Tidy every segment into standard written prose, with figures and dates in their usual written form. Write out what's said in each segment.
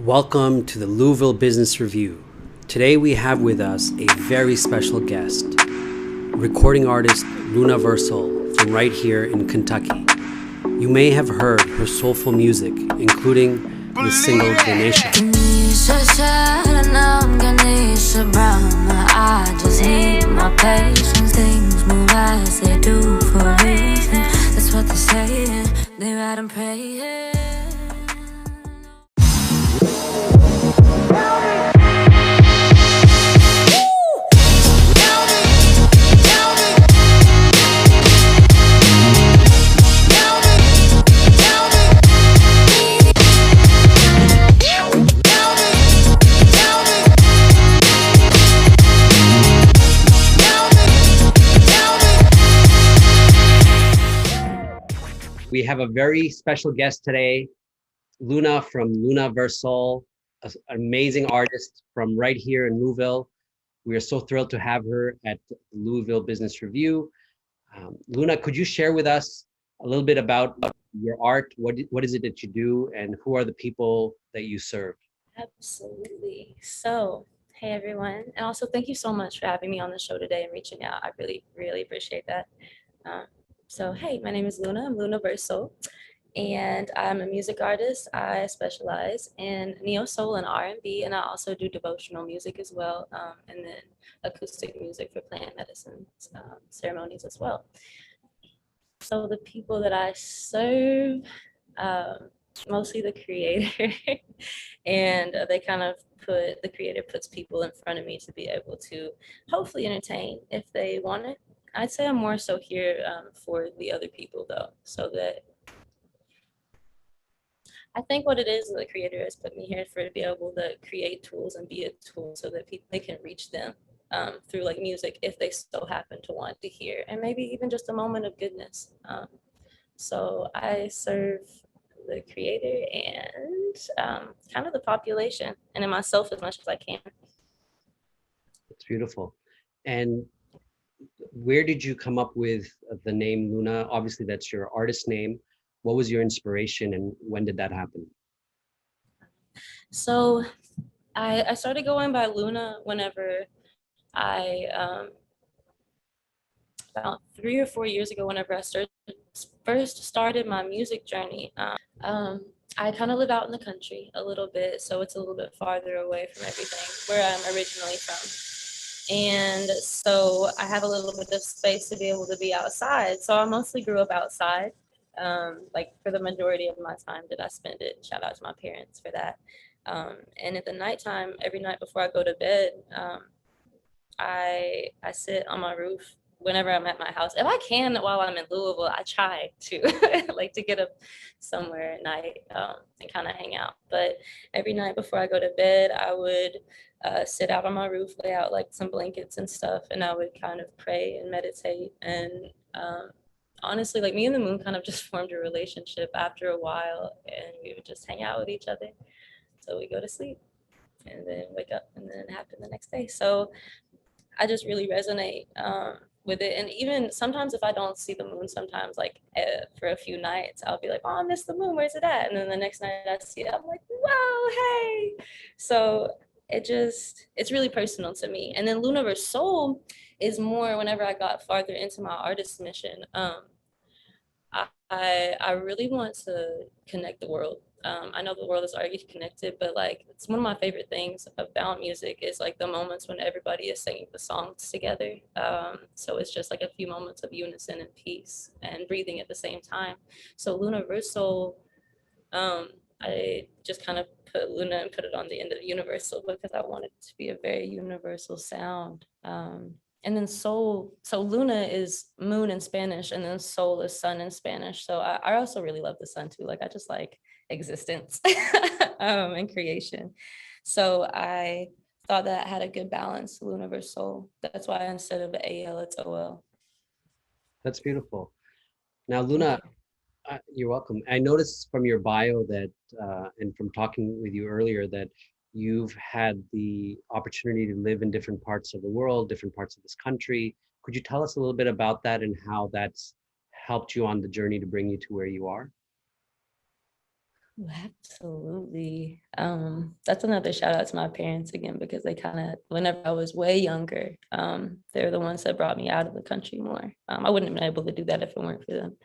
Welcome to the Louisville Business Review. Today we have with us a very special guest, recording artist Lunaversol from right here in Kentucky. You may have heard her soulful music, including the single Donation. I just need my patience. Things move as they do for a reason. That's what they're saying. They write and pray. We have a very special guest today, Luna from Lunaversol, an amazing artist from right here in Louisville. We are so thrilled to have her at the Louisville Business Review. Luna, could you share with us a little bit about your art? What is it that you do, and who are the people that you serve? Absolutely. So, hey everyone, and also thank you so much for having me on the show today and reaching out. I really, really appreciate that. Hey, my name is Luna. I'm Luna Verso, and I'm a music artist. I specialize in neo soul and R&B, and I also do devotional music as well, and then acoustic music for plant medicine ceremonies as well. So the people that I serve, mostly the creator, and they kind of the creator puts people in front of me to be able to hopefully entertain if they want it. I'd say I'm more so here for the other people though, so that I think what it is, the creator has put me here for to be able to create tools and be a tool so that people they can reach them through like music if they so happen to want to hear, and maybe even just a moment of goodness. So I serve the creator and kind of the population, and in myself as much as I can. It's beautiful. And where did you come up with the name Luna? Obviously, that's your artist name. What was your inspiration, and when did that happen? So I started going by Luna whenever I about 3 or 4 years ago, whenever I first started my music journey. I kind of live out in the country a little bit, so it's a little bit farther away from everything where I'm originally from. And so I have a little bit of space to be able to be outside. So I mostly grew up outside. Like for the majority of my time that I spend it. Shout out to my parents for that. And at the nighttime, every night before I go to bed, I sit on my roof whenever I'm at my house. If I can, while I'm in Louisville, I try to like to get up somewhere at night and kind of hang out. But every night before I go to bed, I would sit out on my roof, lay out like some blankets and stuff, and I would kind of pray and meditate. And honestly, like me and the moon kind of just formed a relationship after a while, and we would just hang out with each other. So we go to sleep and then wake up, and then it happened the next day. So I just really resonate with it. And even sometimes if I don't see the moon, sometimes like for a few nights, I'll be like, oh, I missed the moon. Where's it at? And then the next night I see it, I'm like, wow, hey. So it's really personal to me. And then Lunaversol is more whenever I got farther into my artist mission. I really want to connect the world. I know the world is already connected, but like it's one of my favorite things about music is like the moments when everybody is singing the songs together. So it's just like a few moments of unison and peace and breathing at the same time. So Lunaversol, I just kind of put Luna and put it on the end of the universal because I wanted it to be a very universal sound. And then soul, so Luna is moon in Spanish, and then soul is sun in Spanish. So I also really love the sun too. Like I just like existence and creation. So I thought that had a good balance, Lunaversol. That's why instead of AL, it's OL. That's beautiful. Now, Luna, you're welcome. I noticed from your bio that, and from talking with you earlier, that you've had the opportunity to live in different parts of the world, different parts of this country. Could you tell us a little bit about that and how that's helped you on the journey to bring you to where you are? Absolutely. That's another shout out to my parents again, because they kind of, whenever I was way younger, they're the ones that brought me out of the country more. I wouldn't have been able to do that if it weren't for them.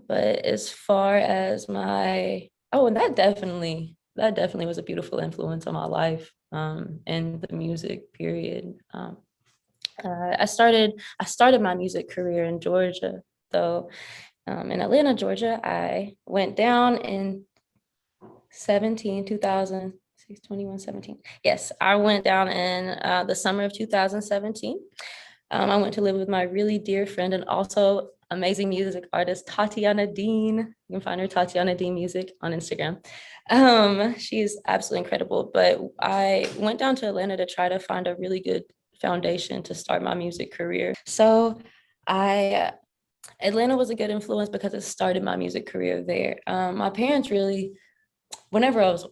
But as far as and that definitely was a beautiful influence on my life, and the music period. I started my music career in Georgia, though. In Atlanta, Georgia, I went down in 17. Yes, I went down in the summer of 2017. I went to live with my really dear friend and also amazing music artist, Tatiana Dean. You can find her Tatiana Dean Music on Instagram. She's absolutely incredible. But I went down to Atlanta to try to find a really good foundation to start my music career. So Atlanta was a good influence because it started my music career there. My parents really, whenever I was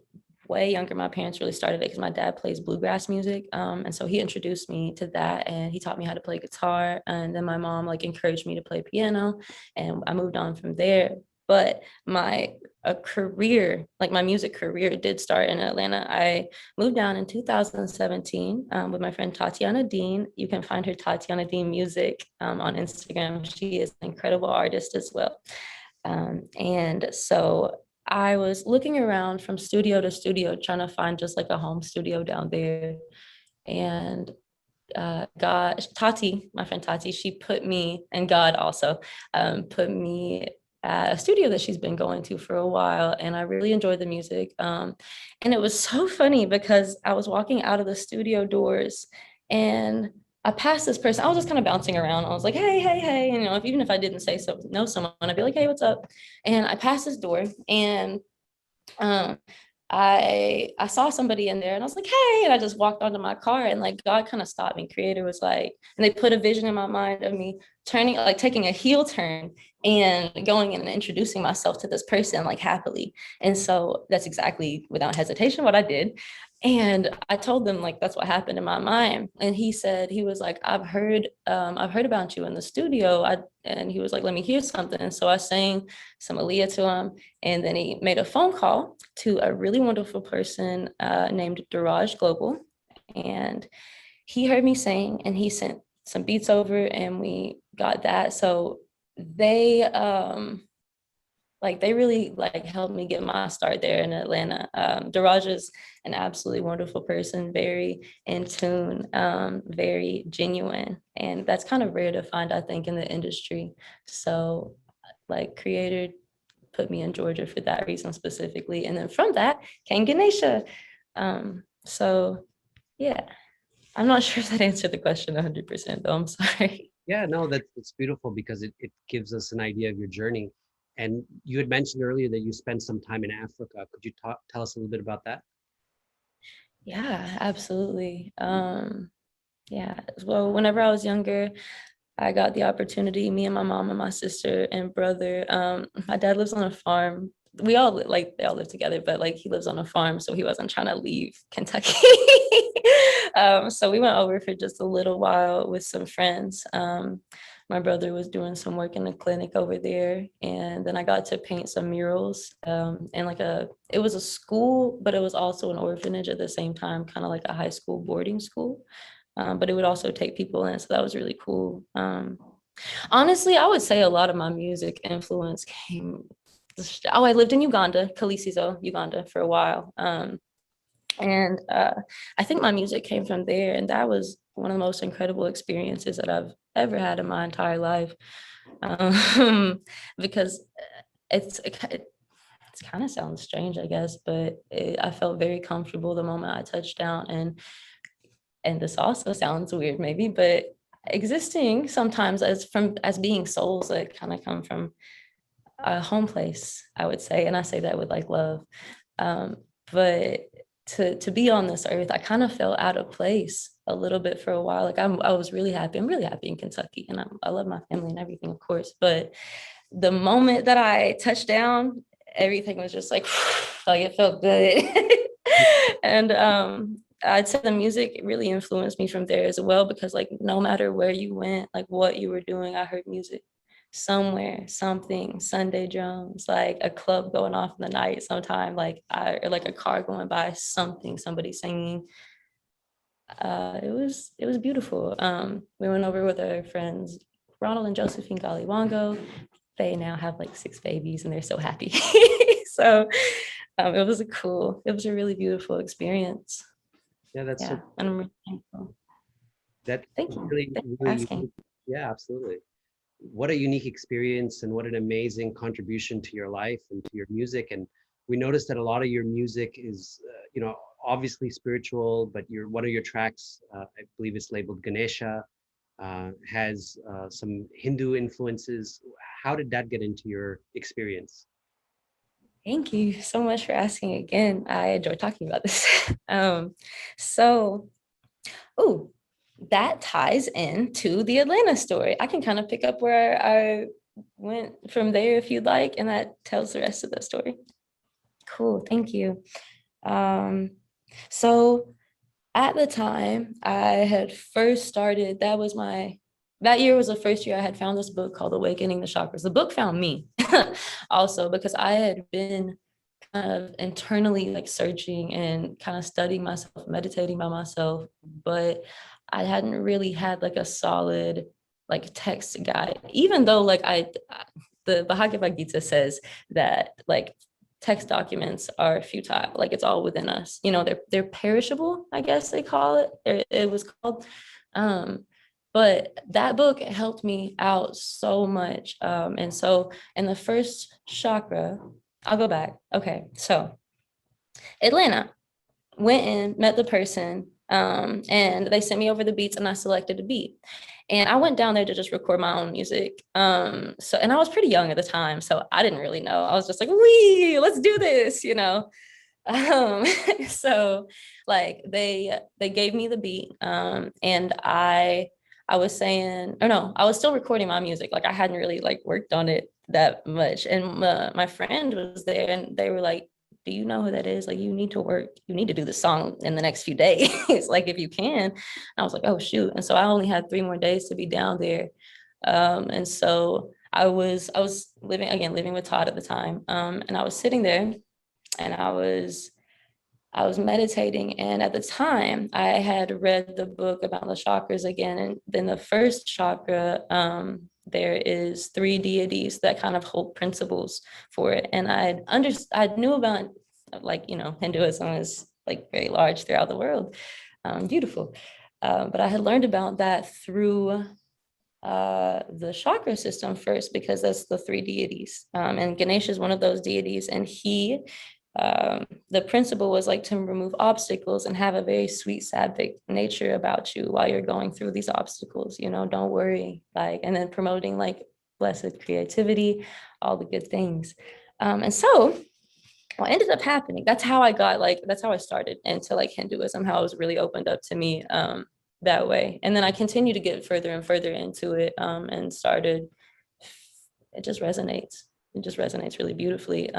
way younger, my parents really started it because my dad plays bluegrass music. And so he introduced me to that, and he taught me how to play guitar. And then my mom like encouraged me to play piano, and I moved on from there. But my career, like my music career, did start in Atlanta. I moved down in 2017 with my friend Tatiana Dean. You can find her Tatiana Dean Music on Instagram. She is an incredible artist as well. And so I was looking around from studio to studio, trying to find just like a home studio down there. And Tati, my friend Tati, she put me, and God also put me at a studio that she's been going to for a while. And I really enjoyed the music. And it was so funny because I was walking out of the studio doors and I passed this person. I was just kind of bouncing around. I was like, hey, hey, hey. And, even if I didn't know someone, I'd be like, hey, what's up? And I passed this door, and um, I saw somebody in there, and I was like, hey, and I just walked onto my car, and like God kind of stopped me. Creator was like, and they put a vision in my mind of me turning, like taking a heel turn and going in and introducing myself to this person like happily. And so that's exactly, without hesitation, what I did. And I told them like that's what happened in my mind. And he said, he was like, I've heard about you in the studio. And he was like, let me hear something. And so I sang some Aaliyah to him. And then he made a phone call to a really wonderful person named Daraj Global. And he heard me sing, and he sent some beats over, and we got that. So they they really like helped me get my start there in Atlanta. Daraj is an absolutely wonderful person, very in tune, very genuine. And that's kind of rare to find, I think, in the industry. So like Creator put me in Georgia for that reason specifically. And then from that came Ganesha. So yeah, I'm not sure if that answered the question 100% though, I'm sorry. Yeah, no, that's beautiful because it gives us an idea of your journey. And you had mentioned earlier that you spent some time in Africa. Could you tell us a little bit about that? Yeah, absolutely. Yeah, well, whenever I was younger, I got the opportunity, me and my mom and my sister and brother. My dad lives on a farm. We all like they all live together, but like he lives on a farm, so he wasn't trying to leave Kentucky. So we went over for just a little while with some friends. My brother was doing some work in the clinic over there, and then I got to paint some murals. And it was a school, but it was also an orphanage at the same time, kind of like a high school boarding school. But it would also take people in, so that was really cool. Honestly, I would say a lot of my music influence came. I lived in Uganda, Kalisizo, Uganda, for a while. And I think my music came from there, and that was one of the most incredible experiences that I've ever had in my entire life. Because it kind of sounds strange, I guess, but I felt very comfortable the moment I touched down. And this also sounds weird maybe, but existing sometimes as being souls that kind of come from a home place, I would say, and I say that with like love. But to be on this earth, I kind of felt out of place a little bit for a while. Like I was really happy. I'm really happy in Kentucky, and I love my family and everything, of course. But the moment that I touched down, everything was just like it felt good. And I'd say the music really influenced me from there as well, because like no matter where you went, like what you were doing, I heard music. somewhere, something, Sunday drums, like a club going off in the night sometime, like or like a car going by, something, somebody singing. It was beautiful. We went over with our friends Ronald and Josephine Galiwango. They now have like 6 babies and they're so happy. So it was a really beautiful experience. Yeah, that's Yeah, so and I'm really thankful. that Thank you. really, Thanks for really asking. unique. Yeah, absolutely. What a unique experience and what an amazing contribution to your life and to your music. And we noticed that a lot of your music is, obviously spiritual, but one of your tracks, I believe it's labeled Ganesha, has some Hindu influences. How did that get into your experience? Thank you so much for asking again. I enjoy talking about this. So, oh, that ties into the Atlanta story. I can kind of pick up where I went from there if you'd like, and that tells the rest of the story. Cool, thank you. So at the time I had first started, that year was the first year I had found this book called Awakening the Chakras. The book found me also because I had been kind of internally like searching and kind of studying myself, meditating by myself, but I hadn't really had like a solid like text guide, even though like the Bhagavad Gita says that like text documents are futile, like it's all within us, they're perishable, I guess they call it, or it was called. But that book helped me out so much. And so in the first chakra, I'll go back. Okay, so Atlanta, went in, met the person, and they sent me over the beats and I selected a beat. And I went down there to just record my own music. And I was pretty young at the time, so I didn't really know. I was just like, wee, let's do this. Um, so like they gave me the beat, and I was saying, or no, I was still recording my music. Like I hadn't really like worked on it that much. And my friend was there and they were like, do you know who that is? Like, you need to do the song in the next few days, like if you can. And I was like, oh shoot. And so I only had 3 more days to be down there. And so I was living with Todd at the time. And I was sitting there and I was meditating. And at the time I had read the book about the chakras again. And then the first chakra, there is 3 deities that kind of hold principles for it. And I knew about, like, Hinduism is like very large throughout the world, beautiful. But I had learned about that through the chakra system first, because that's the 3 deities. And Ganesha is one of those deities. And the principle was like to remove obstacles and have a very sweet, sattvic nature about you while you're going through these obstacles, don't worry, like, and then promoting like blessed creativity, all the good things. And so what ended up happening, that's how I started into like Hinduism, how it was really opened up to me that way. And then I continued to get further and further into it, and started, it just resonates really beautifully.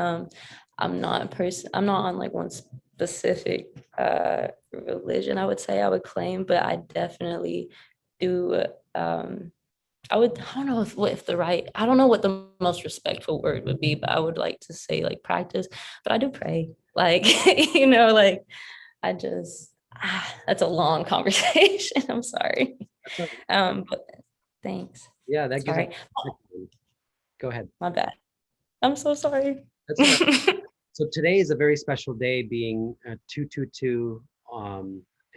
I'm not on like one specific religion, I would say I would claim, but I definitely do. I don't know I don't know what the most respectful word would be, but I would like to say like practice, but I do pray. Like, like I just, that's a long conversation. I'm sorry. But thanks. Yeah, that gives. Sorry. Go ahead. My bad. I'm so sorry. That's right. So today is a very special day, being 222,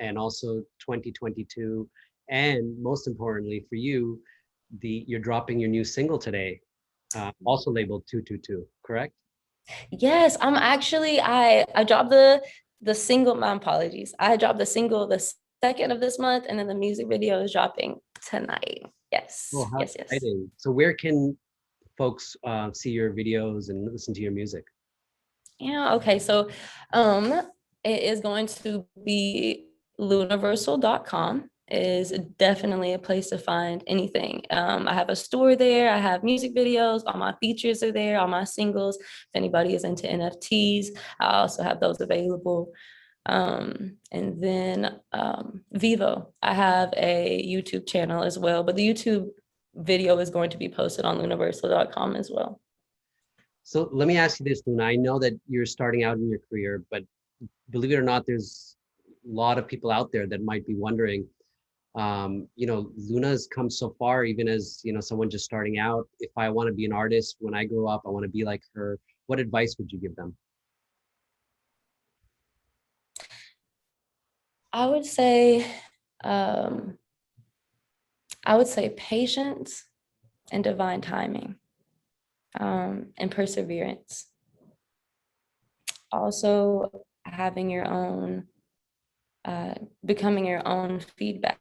and also 2022, and most importantly for you, you're dropping your new single today, also labeled 222, correct? Yes, I'm actually, I dropped the single, my apologies. I dropped the single the 2nd of this month, and then the music video is dropping tonight. Yes. Oh, how yes. exciting. So where can folks see your videos and listen to your music? Yeah, okay. So it is going to be Lunaversol.com is definitely a place to find anything. I have a store there. I have music videos. All my features are there. All my singles. If anybody is into NFTs, I also have those available. And then Vivo, I have a YouTube channel as well, but the YouTube video is going to be posted on lunaversol.com as well. So let me ask you this, Luna. I know that you're starting out in your career, but believe it or not, there's a lot of people out there that might be wondering, Luna's come so far, even as, someone just starting out. If I want to be an artist, when I grow up, I want to be like her. What advice would you give them? I would say, patience and divine timing, and perseverance. Also, having your own, becoming your own feedback.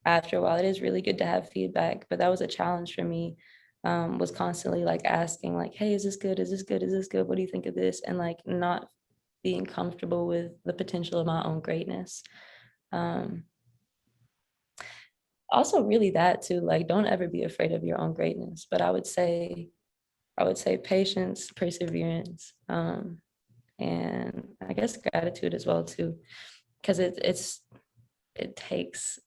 After a while, it is really good to have feedback, but that was a challenge for me. Was constantly like asking, like, "Hey, is this good? Is this good? Is this good? What do you think of this?" And like not being comfortable with the potential of my own greatness. Also, really that too. Like, don't ever be afraid of your own greatness. But I would say patience, perseverance, and I guess gratitude as well too, because it takes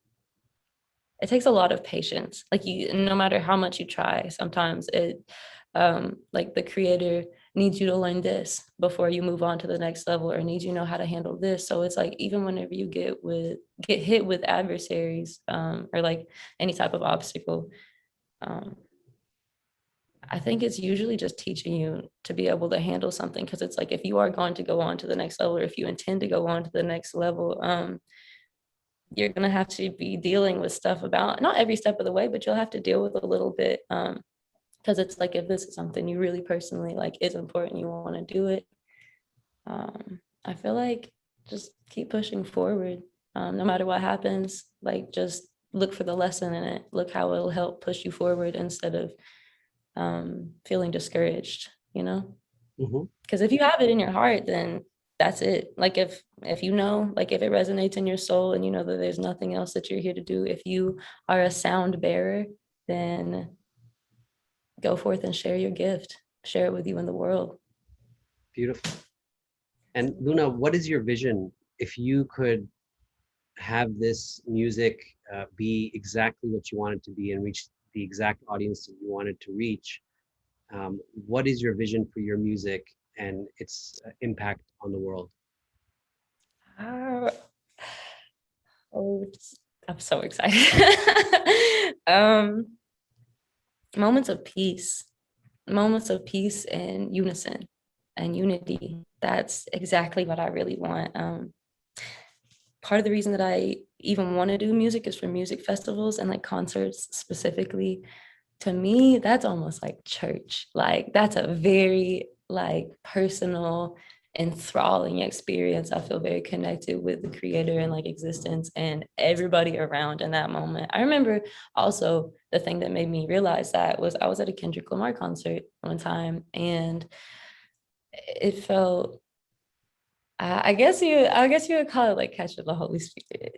a lot of patience. Like, no matter how much you try, sometimes like the creator needs you to learn this before you move on to the next level, or needs you to know how to handle this. So it's like, even whenever you get hit with adversaries, or like any type of obstacle, I think it's usually just teaching you to be able to handle something. Because it's like, if you are going to go on to the next level, or if you intend to go on to the next level, you're going to have to be dealing with stuff about, not every step of the way, but you'll have to deal with a little bit. Because it's like, if this is something you really personally like, is important, you want to do it, I feel like just keep pushing forward, no matter what happens. Like, just look for the lesson in it, look how it'll help push you forward, instead of feeling discouraged, because if you have it in your heart, then that's it. Like, if like, if it resonates in your soul, and you know that there's nothing else that you're here to do, if you are a sound bearer, then go forth and share your gift, share it with you in the world. Beautiful. And Luna, what is your vision if you could have this music be exactly what you want it to be, and reach the exact audience that you wanted to reach? What is your vision for your music and its impact on the world? I'm so excited. Moments of peace and unison and unity. That's exactly what I really want. Part of the reason that I even want to do music is for music festivals and like concerts specifically. To me, that's almost like church. Like, that's a very like personal, enthralling experience. I feel very connected with the creator and like existence and everybody around in that moment. I remember also the thing that made me realize that was, I was at a Kendrick Lamar concert one time, and it felt, I guess you would call it like catching the Holy Spirit,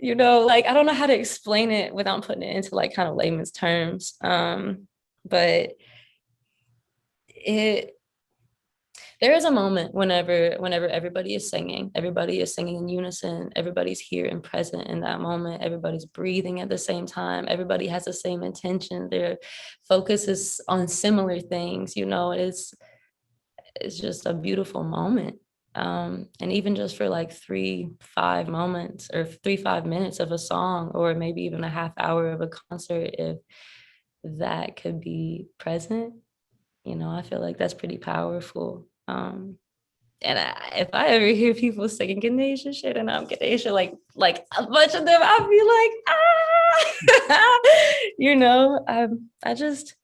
like, I don't know how to explain it without putting it into like kind of layman's terms. But there is a moment whenever everybody is singing in unison, everybody's here and present in that moment, everybody's breathing at the same time, everybody has the same intention, their focus is on similar things, it's just a beautiful moment. And even just for like 3-5 moments or 3-5 minutes of a song, or maybe even a half hour of a concert, if that could be present, I feel like that's pretty powerful. And if I ever hear people singing Ganesha shit and I'm Ganesha, like a bunch of them, I'll be like, I just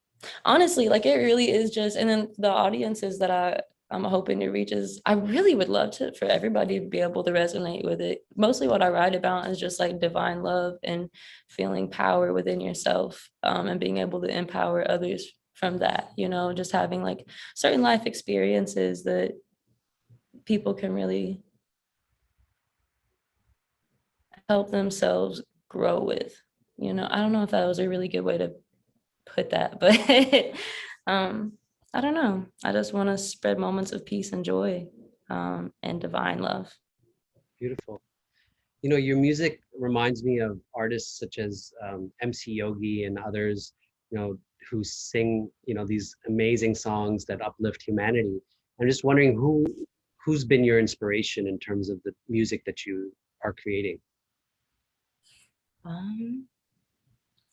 honestly, like, it really is just, and then the audiences that I'm hoping to reach is, I really would love for everybody to be able to resonate with it. Mostly what I write about is just like divine love and feeling power within yourself, and being able to empower others from that, just having like certain life experiences that people can really help themselves grow with. I don't know if that was a really good way to put that, but I don't know. I just want to spread moments of peace and joy, and divine love. Beautiful. Your music reminds me of artists such as MC Yogi and others. who sing, you know, these amazing songs that uplift humanity. I'm just wondering who's been your inspiration in terms of the music that you are creating? Um,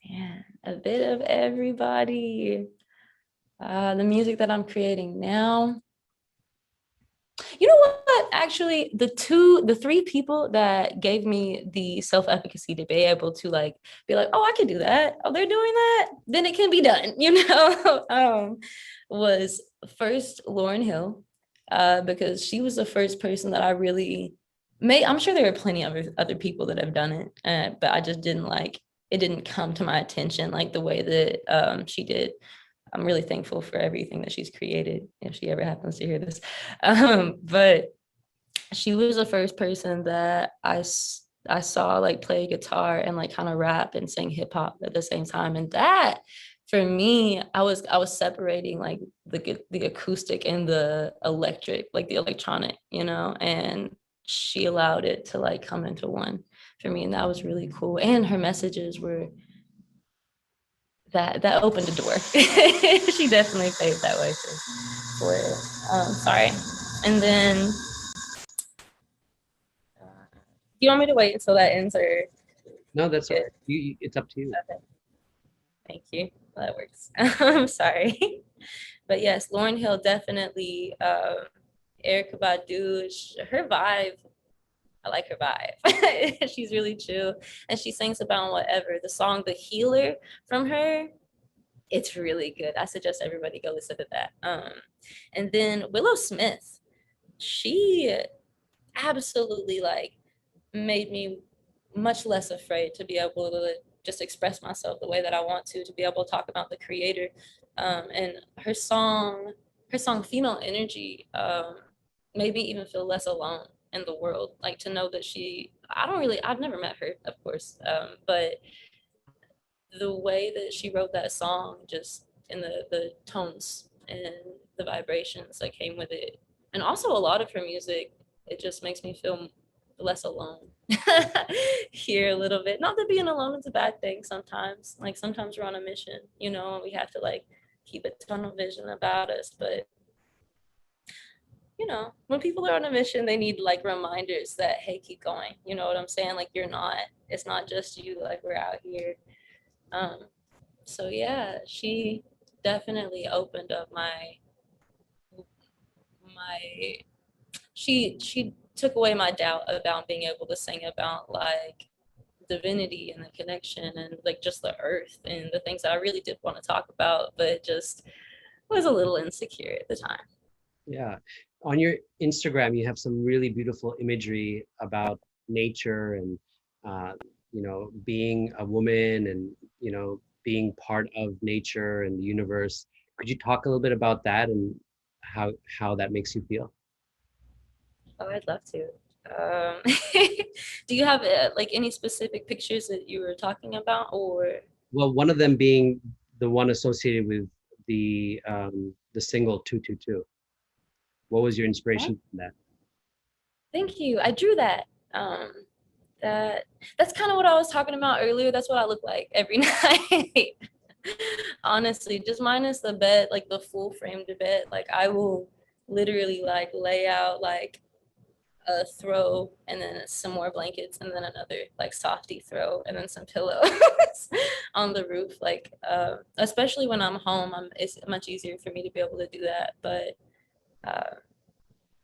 Man, a bit of everybody. The music that I'm creating now. You know what? Actually, the three people that gave me the self-efficacy to be able to like be like, oh, I can do that. Oh, they're doing that. Then it can be done. Was first Lauryn Hill, because she was the first person that I really made. I'm sure there are plenty of other people that have done it, but I just didn't like it. Didn't come to my attention like the way that she did. I'm really thankful for everything that she's created, if she ever happens to hear this. But she was the first person that I saw like play guitar and like kind of rap and sing hip hop at the same time. And that for me, I was separating like the acoustic and the electric, like the electronic, and she allowed it to like come into one for me. And that was really cool. And her messages were that opened a door. She definitely paved that way for it. Sorry. And then you want me to wait until that ends or? No, that's okay. It's up to you. Okay. Thank you. Well, that works. I'm sorry. But yes, Lauryn Hill definitely, Erykah Badu, her vibe, I like her vibe. She's really chill and she sings about whatever. The song The Healer from her, it's really good. I suggest everybody go listen to that. And then Willow Smith, she absolutely like made me much less afraid to be able to just express myself the way that I want to be able to talk about the creator. And her song Female Energy, made me even feel less alone in the world. Like to know that I've never met her, of course, but the way that she wrote that song, just in the tones and the vibrations that came with it. And also a lot of her music, it just makes me feel less alone here a little bit. Not that being alone is a bad thing sometimes. Like sometimes we're on a mission, and we have to like keep a tunnel vision about us. But when people are on a mission, they need like reminders that, hey, keep going. You know what I'm saying? Like it's not just you, like we're out here. So yeah, she definitely opened up she took away my doubt about being able to sing about like divinity and the connection and like just the earth and the things that I really did want to talk about, but just was a little insecure at the time. Yeah. On your Instagram, you have some really beautiful imagery about nature and, being a woman and, being part of nature and the universe. Could you talk a little bit about that and how that makes you feel? Oh, I'd love to. Do you have like any specific pictures that you were talking about, or? Well, one of them being the one associated with the single 222. What was your inspiration from that? Thank you. I drew that. That's kind of what I was talking about earlier. That's what I look like every night. Honestly, just minus the bed, like the full framed bed. Like I will literally like lay out like a throw and then some more blankets and then another like softy throw and then some pillows on the roof. Like especially when I'm home, it's much easier for me to be able to do that. But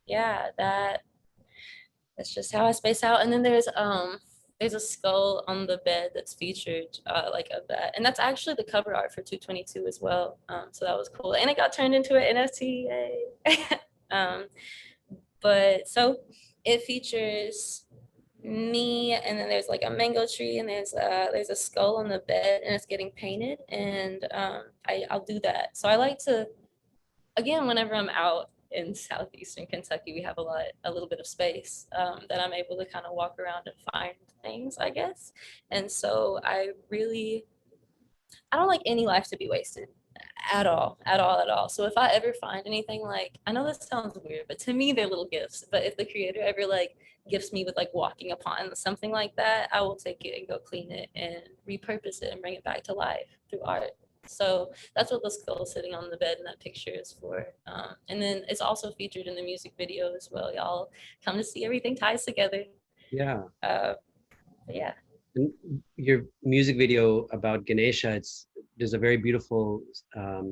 yeah, that's just how I space out. And then there's a skull on the bed that's featured like of that, and that's actually the cover art for 222 as well. So that was cool, and it got turned into an NFT. But so it features me, and then there's like a mango tree, and there's a skull on the bed, and it's getting painted, and I'll do that. So I like to, again, whenever I'm out in southeastern Kentucky, we have a little bit of space that I'm able to kind of walk around and find things, I guess. And so I don't like any life to be wasted at all. So if I ever find anything, like, I know this sounds weird, but to me they're little gifts. But if the creator ever like gifts me with like walking upon something like that, I will take it and go clean it and repurpose it and bring it back to life through art. So that's what the skull sitting on the bed in that picture is for. And then it's also featured in the music video as well. Y'all come to see everything ties together. Yeah. Yeah. And your music video about Ganesha, there's a very beautiful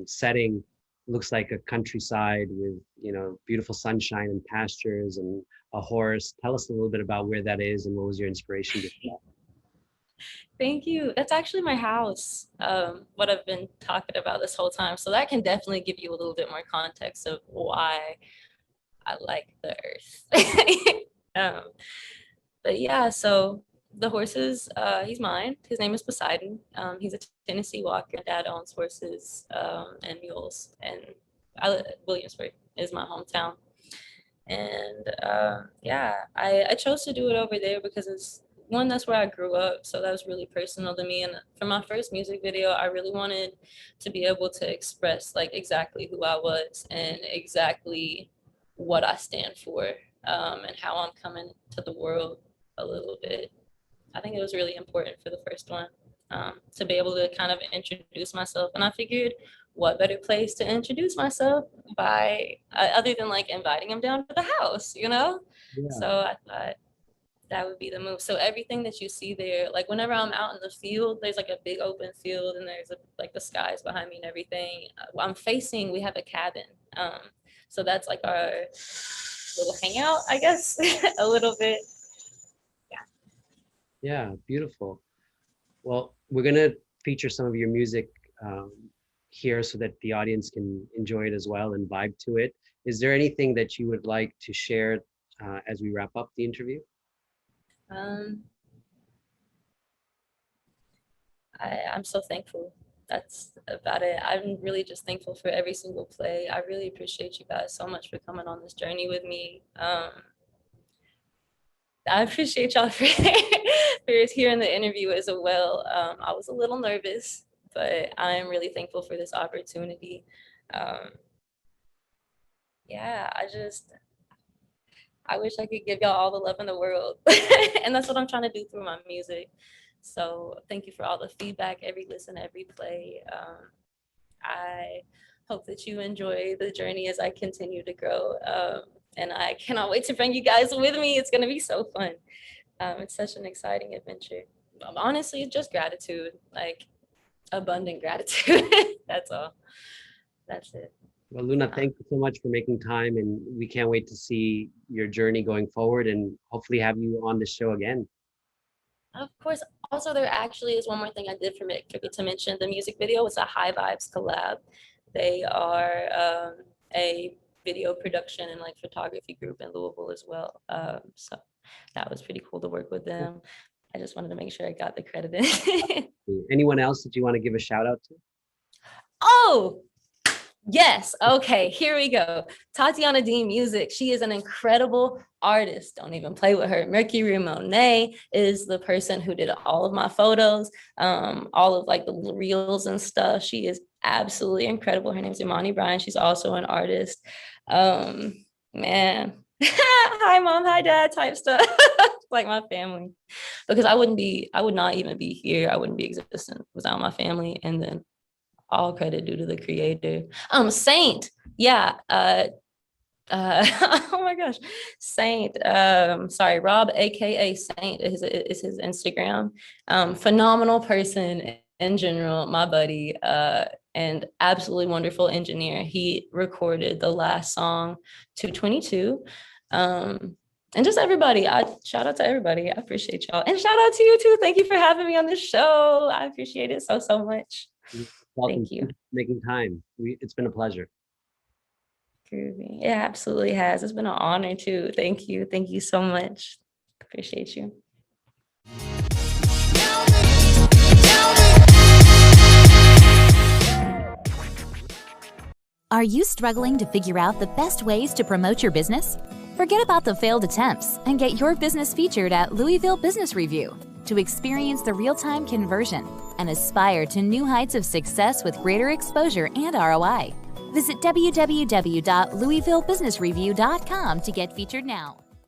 setting. Looks like a countryside with, you know, beautiful sunshine and pastures and a horse. Tell us a little bit about where that is and what was your inspiration for that? Thank you. That's actually my house, what I've been talking about this whole time. So that can definitely give you a little bit more context of why I like the earth. But yeah, so the horses, he's mine. His name is Poseidon. He's a Tennessee Walker. My dad owns horses and mules, and Williamsburg is my hometown. And yeah, I chose to do it over there because it's one, that's where I grew up, so that was really personal to me. And for my first music video, I really wanted to be able to express like exactly who I was and exactly what I stand for, and how I'm coming to the world a little bit. I think it was really important for the first one, to be able to kind of introduce myself. And I figured, what better place to introduce myself by other than like inviting him down to the house, you know? Yeah. So I thought that would be the move. So everything that you see there, like whenever I'm out in the field, there's like a big open field and there's like the skies behind me and everything. We have a cabin. So that's like our little hangout, I guess, a little bit. Yeah, beautiful. Well, we're going to feature some of your music here so that the audience can enjoy it as well and vibe to it. Is there anything that you would like to share as we wrap up the interview? I'm so thankful. That's about it. I'm really just thankful for every single play. I really appreciate you guys so much for coming on this journey with me. I appreciate y'all for hearing the interview as well. I was a little nervous, but I'm really thankful for this opportunity. Yeah, I wish I could give y'all all the love in the world. And that's what I'm trying to do through my music. So thank you for all the feedback, every listen, every play. I hope that you enjoy the journey as I continue to grow. And I cannot wait to bring you guys with me. It's going to be so fun. It's such an exciting adventure. Honestly, just gratitude, like abundant gratitude. That's all. That's it. Well, Luna, thank you so much for making time, and we can't wait to see your journey going forward and hopefully have you on the show again. Of course. Also, there actually is one more thing I did forget to mention. The music video was a High Vibes collab. They are a video production and like photography group in Louisville as well. So that was pretty cool to work with them. I just wanted to make sure I got the credit in. Anyone else that you want to give a shout out to? Oh, yes. Okay, here we go. Tatiana Dean Music. She is an incredible artist. Don't even play with her. Mercury Monet is the person who did all of my photos, all of like the reels and stuff. She is absolutely incredible. Her name's Imani Bryan. She's also an artist. Man. Hi mom, hi dad type stuff. Like my family. Because I would not even be here. I wouldn't be existent without my family. And then all credit due to the creator. Saint. Yeah. Oh my gosh. Saint. Rob, aka Saint is his Instagram. Phenomenal person in general, my buddy, and absolutely wonderful engineer. He recorded the last song, 222. And just everybody, shout out to everybody. I appreciate y'all. And shout out to you too. Thank you for having me on this show. I appreciate it so much. Thank you. Making time. It's been a pleasure. Groovy. It absolutely has. It's been an honor too. Thank you. Thank you so much. Appreciate you. Are you struggling to figure out the best ways to promote your business? Forget about the failed attempts and get your business featured at Louisville Business Review to experience the real-time conversion and aspire to new heights of success with greater exposure and ROI. Visit www.louisvillebusinessreview.com to get featured now.